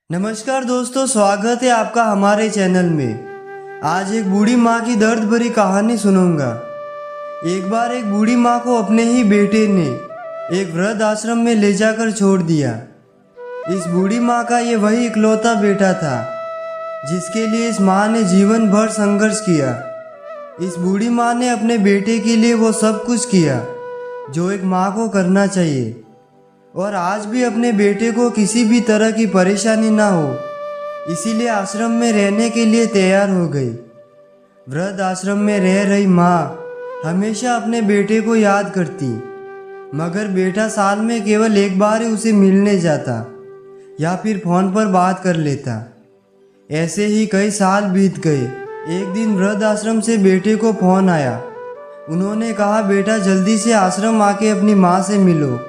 नमस्कार दोस्तों, स्वागत है आपका हमारे चैनल में। आज एक बूढ़ी माँ की दर्द भरी कहानी सुनूंगा। एक बार एक बूढ़ी माँ को अपने ही बेटे ने एक वृद्ध आश्रम में ले जाकर छोड़ दिया। इस बूढ़ी माँ का ये वही इकलौता बेटा था जिसके लिए इस माँ ने जीवन भर संघर्ष किया। इस बूढ़ी माँ ने अपने बेटे के लिए वो सब कुछ किया जो एक माँ को करना चाहिए, और आज भी अपने बेटे को किसी भी तरह की परेशानी ना हो, इसीलिए आश्रम में रहने के लिए तैयार हो गई। वृद्ध आश्रम में रह रही माँ हमेशा अपने बेटे को याद करती, मगर बेटा साल में केवल एक बार ही उसे मिलने जाता या फिर फ़ोन पर बात कर लेता। ऐसे ही कई साल बीत गए। एक दिन वृद्ध आश्रम से बेटे को फ़ोन आया। उन्होंने कहा, बेटा जल्दी से आश्रम आके अपनी माँ से मिलो,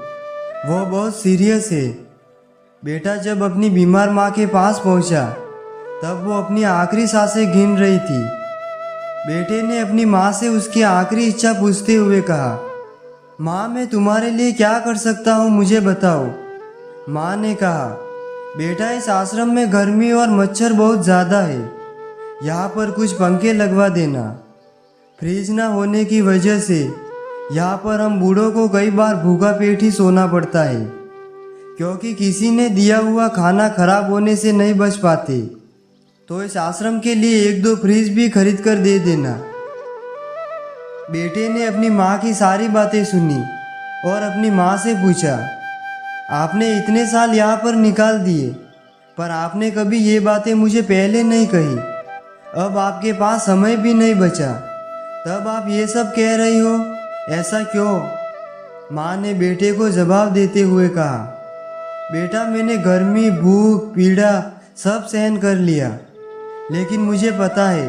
वो बहुत सीरियस है। बेटा जब अपनी बीमार माँ के पास पहुँचा तब वो अपनी आखिरी सांसें गिन रही थी। बेटे ने अपनी माँ से उसकी आखिरी इच्छा पूछते हुए कहा, माँ मैं तुम्हारे लिए क्या कर सकता हूँ, मुझे बताओ। माँ ने कहा, बेटा इस आश्रम में गर्मी और मच्छर बहुत ज़्यादा है, यहाँ पर कुछ पंखे लगवा देना। फ्रिज ना होने की वजह से यहाँ पर हम बूढ़ों को कई बार भूखा पेट ही सोना पड़ता है, क्योंकि किसी ने दिया हुआ खाना खराब होने से नहीं बच पाते। तो इस आश्रम के लिए एक दो फ्रिज भी खरीद कर दे देना। बेटे ने अपनी माँ की सारी बातें सुनी और अपनी माँ से पूछा, आपने इतने साल यहाँ पर निकाल दिए, पर आपने कभी ये बातें मुझे पहले नहीं कही। अब आपके पास समय भी नहीं बचा, तब आप ये सब कह रही हो, ऐसा क्यों? माँ ने बेटे को जवाब देते हुए कहा, बेटा मैंने गर्मी, भूख, पीड़ा सब सहन कर लिया, लेकिन मुझे पता है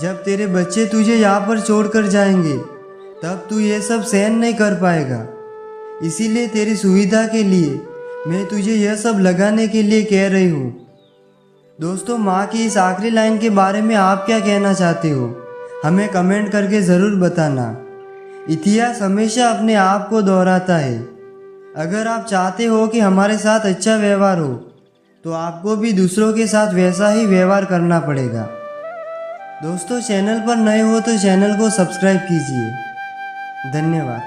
जब तेरे बच्चे तुझे यहाँ पर छोड़कर जाएंगे तब तू ये सब सहन नहीं कर पाएगा। इसीलिए तेरी सुविधा के लिए मैं तुझे यह सब लगाने के लिए कह रही हूँ। दोस्तों, माँ की इस आखिरी लाइन के बारे में आप क्या कहना चाहते हो, हमें कमेंट करके ज़रूर बताना। इतिहास हमेशा अपने आप को दोहराता है। अगर आप चाहते हो कि हमारे साथ अच्छा व्यवहार हो, तो आपको भी दूसरों के साथ वैसा ही व्यवहार करना पड़ेगा। दोस्तों, चैनल पर नए हो तो चैनल को सब्सक्राइब कीजिए। धन्यवाद।